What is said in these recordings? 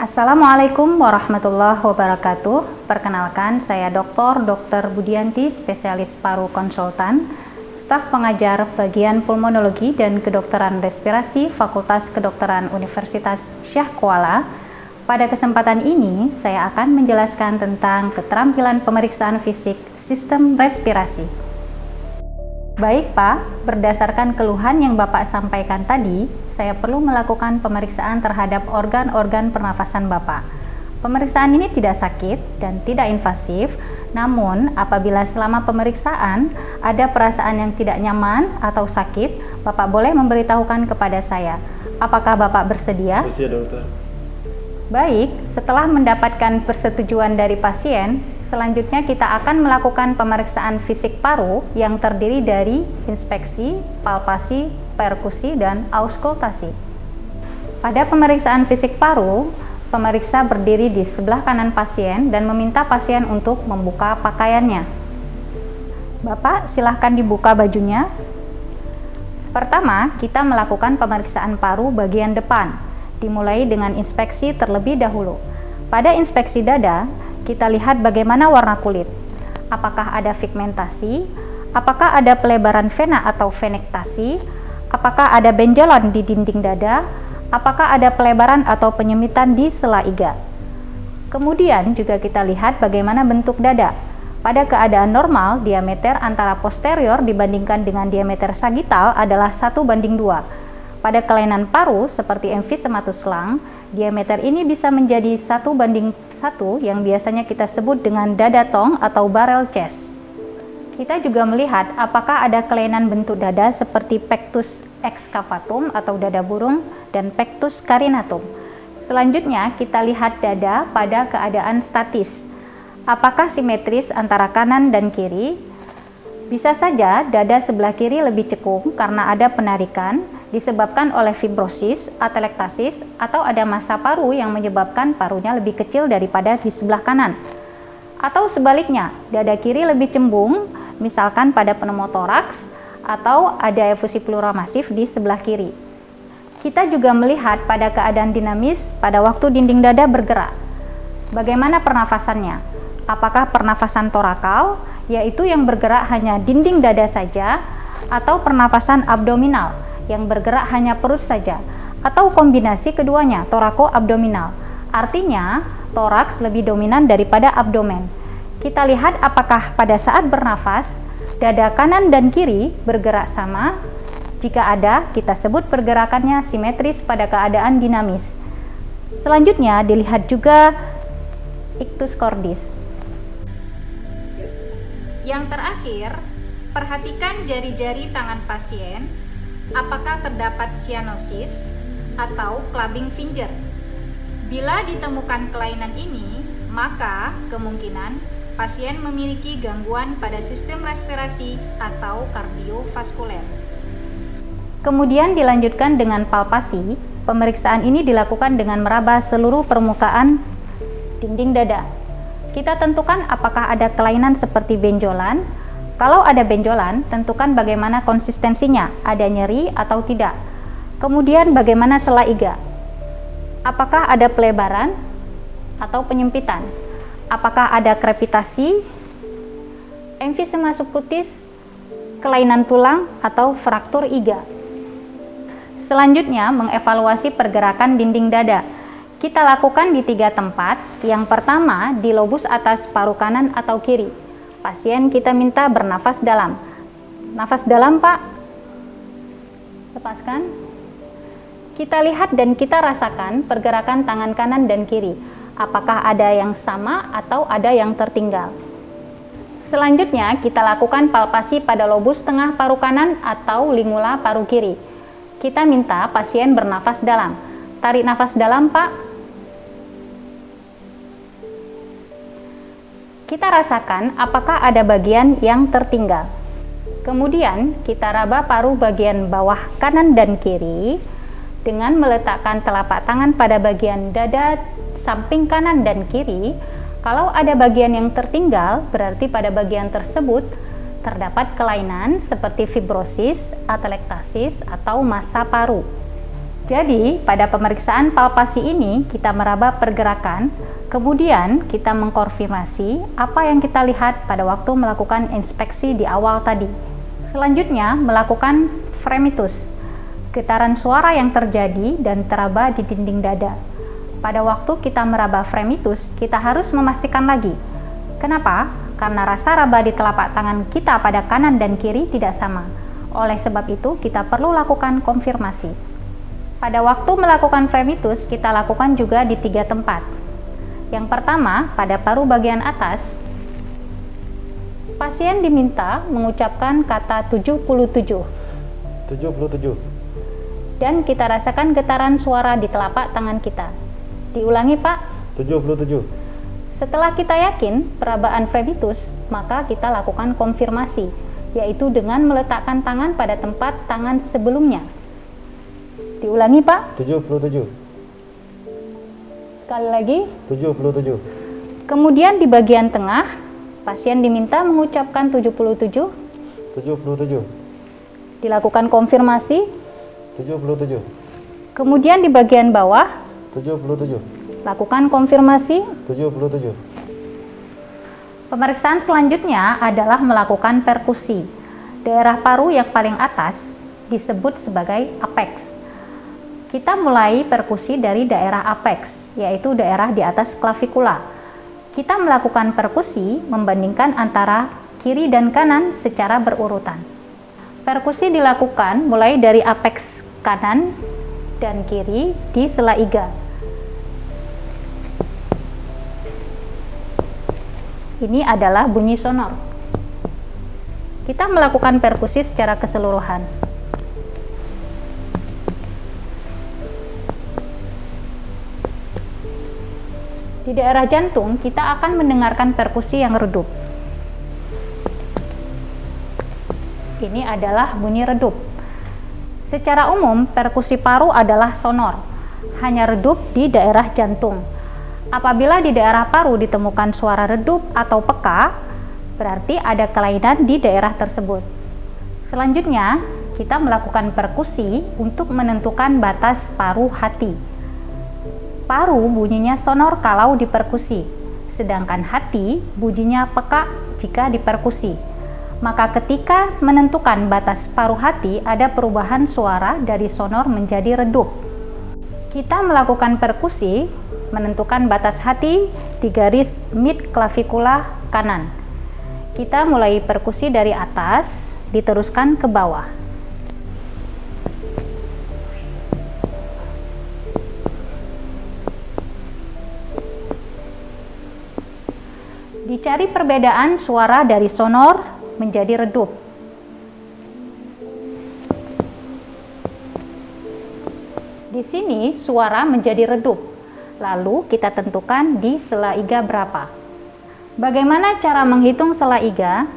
Assalamualaikum warahmatullahi wabarakatuh. Perkenalkan, saya Dr. Budianti, spesialis paru konsultan, staf pengajar bagian pulmonologi dan kedokteran respirasi Fakultas Kedokteran Universitas Syah Kuala. Pada kesempatan ini, saya akan menjelaskan tentang keterampilan pemeriksaan fisik sistem respirasi. Baik Pak, berdasarkan keluhan yang Bapak sampaikan tadi, saya perlu melakukan pemeriksaan terhadap organ-organ pernafasan Bapak. Pemeriksaan ini tidak sakit dan tidak invasif, namun apabila selama pemeriksaan ada perasaan yang tidak nyaman atau sakit, Bapak boleh memberitahukan kepada saya. Apakah Bapak bersedia? Bersedia, dokter. Baik, setelah mendapatkan persetujuan dari pasien, selanjutnya kita akan melakukan pemeriksaan fisik paru yang terdiri dari inspeksi, palpasi, perkusi, dan auskultasi. Pada pemeriksaan fisik paru, pemeriksa berdiri di sebelah kanan pasien dan meminta pasien untuk membuka pakaiannya. Bapak, silahkan dibuka bajunya. Pertama, kita melakukan pemeriksaan paru bagian depan, dimulai dengan inspeksi terlebih dahulu. Pada inspeksi dada, kita lihat bagaimana warna kulit. Apakah ada pigmentasi? Apakah ada pelebaran vena atau venektasi? Apakah ada benjolan di dinding dada? Apakah ada pelebaran atau penyempitan di sela iga? Kemudian juga kita lihat bagaimana bentuk dada. Pada keadaan normal, diameter antara posterior dibandingkan dengan diameter sagital adalah 1:2. Pada kelainan paru seperti emphysematus lung, diameter ini bisa menjadi 1:1 yang biasanya kita sebut dengan dada tong atau barrel chest. Kita juga melihat apakah ada kelainan bentuk dada seperti pectus excavatum atau dada burung dan pectus carinatum. Selanjutnya kita lihat dada pada keadaan statis. Apakah simetris antara kanan dan kiri? Bisa saja dada sebelah kiri lebih cekung karena ada penarikan disebabkan oleh fibrosis, atelektasis, atau ada massa paru yang menyebabkan parunya lebih kecil daripada di sebelah kanan. Atau sebaliknya, dada kiri lebih cembung, misalkan pada pneumotoraks, atau ada efusi pleural masif di sebelah kiri. Kita juga melihat pada keadaan dinamis pada waktu dinding dada bergerak. Bagaimana pernafasannya? Apakah pernafasan torakal, yaitu yang bergerak hanya dinding dada saja, atau pernafasan abdominal, yang bergerak hanya perut saja, atau kombinasi keduanya, torako-abdominal. Artinya, toraks lebih dominan daripada abdomen. Kita lihat apakah pada saat bernafas, dada kanan dan kiri bergerak sama. Jika ada, kita sebut pergerakannya simetris pada keadaan dinamis. Selanjutnya, dilihat juga ictus cordis. Yang terakhir, perhatikan jari-jari tangan pasien. Apakah terdapat cyanosis atau clubbing finger? Bila ditemukan kelainan ini, maka kemungkinan pasien memiliki gangguan pada sistem respirasi atau kardiovaskuler. Kemudian dilanjutkan dengan palpasi. Pemeriksaan ini dilakukan dengan meraba seluruh permukaan dinding dada. Kita tentukan apakah ada kelainan seperti benjolan. Kalau ada benjolan, tentukan bagaimana konsistensinya, ada nyeri atau tidak. Kemudian bagaimana sela iga? Apakah ada pelebaran atau penyempitan? Apakah ada krepitasi, emfisema subkutis, kelainan tulang atau fraktur iga? Selanjutnya, mengevaluasi pergerakan dinding dada. Kita lakukan di 3 tempat. Yang pertama, di lobus atas paru kanan atau kiri. Pasien kita minta bernafas dalam. Nafas dalam, Pak. Lepaskan. Kita lihat dan kita rasakan pergerakan tangan kanan dan kiri. Apakah ada yang sama atau ada yang tertinggal? Selanjutnya, kita lakukan palpasi pada lobus tengah paru kanan atau lingula paru kiri. Kita minta pasien bernafas dalam. Tarik nafas dalam, Pak. Kita rasakan apakah ada bagian yang tertinggal. Kemudian kita raba paru bagian bawah kanan dan kiri dengan meletakkan telapak tangan pada bagian dada samping kanan dan kiri. Kalau ada bagian yang tertinggal, berarti pada bagian tersebut terdapat kelainan seperti fibrosis, atelektasis, atau massa paru. Jadi, pada pemeriksaan palpasi ini kita meraba pergerakan, kemudian kita mengkonfirmasi apa yang kita lihat pada waktu melakukan inspeksi di awal tadi. Selanjutnya, melakukan fremitus, getaran suara yang terjadi dan teraba di dinding dada. Pada waktu kita meraba fremitus, kita harus memastikan lagi. Kenapa? Karena rasa raba di telapak tangan kita pada kanan dan kiri tidak sama. Oleh sebab itu, kita perlu lakukan konfirmasi. Pada waktu melakukan fremitus, kita lakukan juga di 3 tempat. Yang pertama, pada paru bagian atas, pasien diminta mengucapkan kata 77. 77. Dan kita rasakan getaran suara di telapak tangan kita. Diulangi, Pak. 77. Setelah kita yakin perabaan fremitus, maka kita lakukan konfirmasi, yaitu dengan meletakkan tangan pada tempat tangan sebelumnya. Diulangi, Pak. 77. Sekali lagi. 77. Kemudian di bagian tengah, pasien diminta mengucapkan 77. 77. Dilakukan konfirmasi. 77. Kemudian di bagian bawah, 77. lakukan konfirmasi. 77. Pemeriksaan selanjutnya adalah melakukan perkusi. Daerah paru yang paling atas disebut sebagai apex. Kita mulai perkusi dari daerah apex, yaitu daerah di atas klavikula. Kita melakukan perkusi membandingkan antara kiri dan kanan secara berurutan. Perkusi dilakukan mulai dari apex kanan dan kiri di sela iga. Ini adalah bunyi sonor. Kita melakukan perkusi secara keseluruhan. Di daerah jantung, kita akan mendengarkan perkusi yang redup. Ini adalah bunyi redup. Secara umum, perkusi paru adalah sonor, hanya redup di daerah jantung. Apabila di daerah paru ditemukan suara redup atau peka, berarti ada kelainan di daerah tersebut. Selanjutnya, kita melakukan perkusi untuk menentukan batas paru hati. Paru bunyinya sonor kalau diperkusi, sedangkan hati bunyinya peka jika diperkusi. Maka ketika menentukan batas paru hati, ada perubahan suara dari sonor menjadi redup. Kita melakukan perkusi menentukan batas hati di garis mid klavikula kanan. Kita mulai perkusi dari atas, diteruskan ke bawah. Dicari perbedaan suara dari sonor menjadi redup. Di sini suara menjadi redup. Lalu kita tentukan di sela iga berapa. Bagaimana cara menghitung sela iga?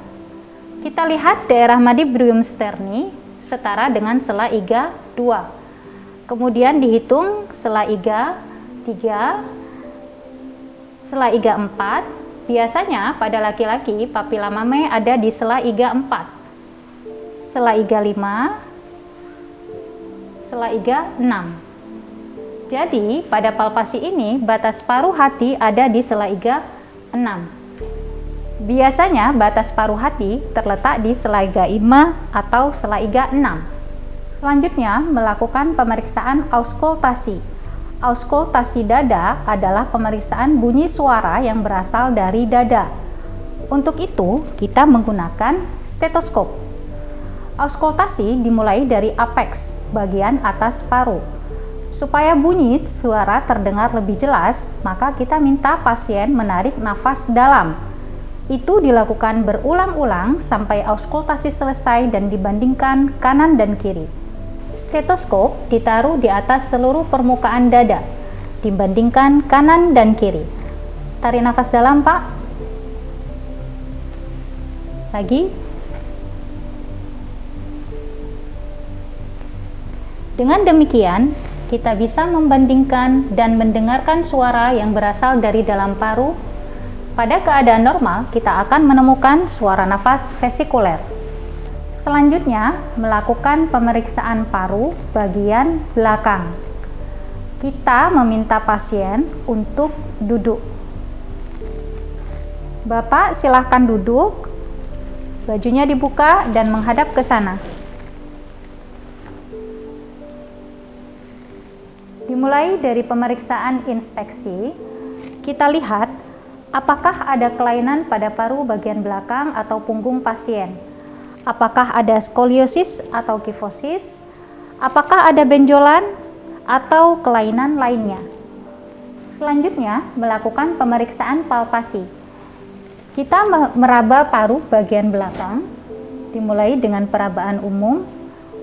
Kita lihat daerah madibrium sterni setara dengan sela iga 2. Kemudian dihitung sela iga 3, sela iga 4. Biasanya pada laki-laki papila mame ada di sela iga 4, sela iga 5, sela iga 6. Jadi pada palpasi ini batas paru hati ada di sela iga 6. Biasanya batas paru hati terletak di sela iga 5 atau sela iga 6. Selanjutnya melakukan pemeriksaan auskultasi. Auskultasi dada adalah pemeriksaan bunyi suara yang berasal dari dada. Untuk itu, kita menggunakan stetoskop. Auskultasi dimulai dari apex, bagian atas paru. Supaya bunyi suara terdengar lebih jelas, maka kita minta pasien menarik nafas dalam. Itu dilakukan berulang-ulang sampai auskultasi selesai dan dibandingkan kanan dan kiri. Stetoskop ditaruh di atas seluruh permukaan dada, dibandingkan kanan dan kiri. Tarik nafas dalam, Pak. Lagi. Dengan demikian, kita bisa membandingkan dan mendengarkan suara yang berasal dari dalam paru. Pada keadaan normal, kita akan menemukan suara nafas vesikuler. Selanjutnya, melakukan pemeriksaan paru bagian belakang. Kita meminta pasien untuk duduk. Bapak silahkan duduk, bajunya dibuka dan menghadap ke sana. Dimulai dari pemeriksaan inspeksi, kita lihat apakah ada kelainan pada paru bagian belakang atau punggung pasien. Apakah ada skoliosis atau kifosis, apakah ada benjolan atau kelainan lainnya. Selanjutnya, melakukan pemeriksaan palpasi. Kita meraba paru bagian belakang, dimulai dengan perabaan umum,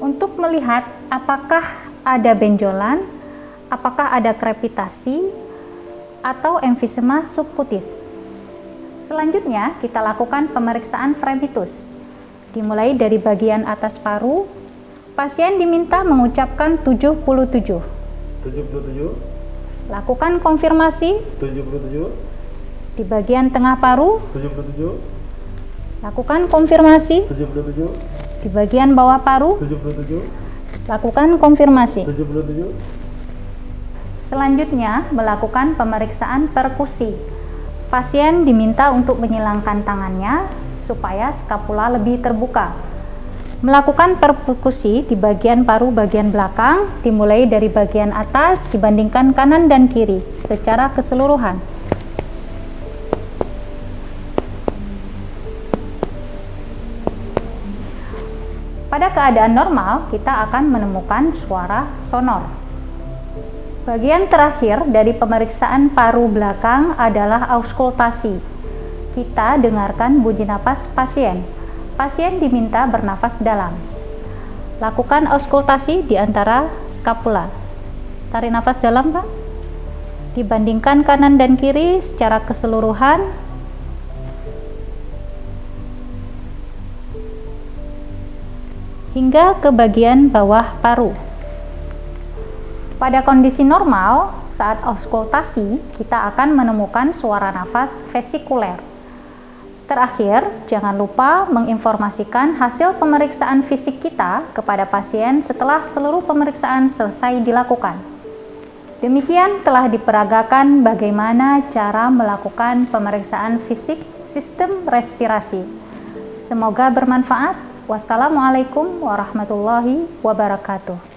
untuk melihat apakah ada benjolan, apakah ada krepitasi, atau emfisema subkutis. Selanjutnya, kita lakukan pemeriksaan fremitus. Dimulai dari bagian atas paru, pasien diminta mengucapkan 77. 77. Lakukan konfirmasi. 77. Di bagian tengah paru, 77. lakukan konfirmasi. 77. Di bagian bawah paru, 77. lakukan konfirmasi. 77. Selanjutnya, melakukan pemeriksaan perkusi. Pasien diminta untuk menyilangkan tangannya supaya skapula lebih terbuka. Melakukan perkusi di bagian paru bagian belakang, dimulai dari bagian atas dibandingkan kanan dan kiri secara keseluruhan. Pada keadaan normal, kita akan menemukan suara sonor. Bagian terakhir dari pemeriksaan paru belakang adalah auskultasi. Kita dengarkan bunyi napas pasien. Pasien diminta bernafas dalam. Lakukan auskultasi di antara skapula. Tarik nafas dalam, Pak. Dibandingkan kanan dan kiri secara keseluruhan. Hingga ke bagian bawah paru. Pada kondisi normal, saat auskultasi, kita akan menemukan suara nafas vesikuler. Terakhir, jangan lupa menginformasikan hasil pemeriksaan fisik kita kepada pasien setelah seluruh pemeriksaan selesai dilakukan. Demikian telah diperagakan bagaimana cara melakukan pemeriksaan fisik sistem respirasi. Semoga bermanfaat. Wassalamualaikum warahmatullahi wabarakatuh.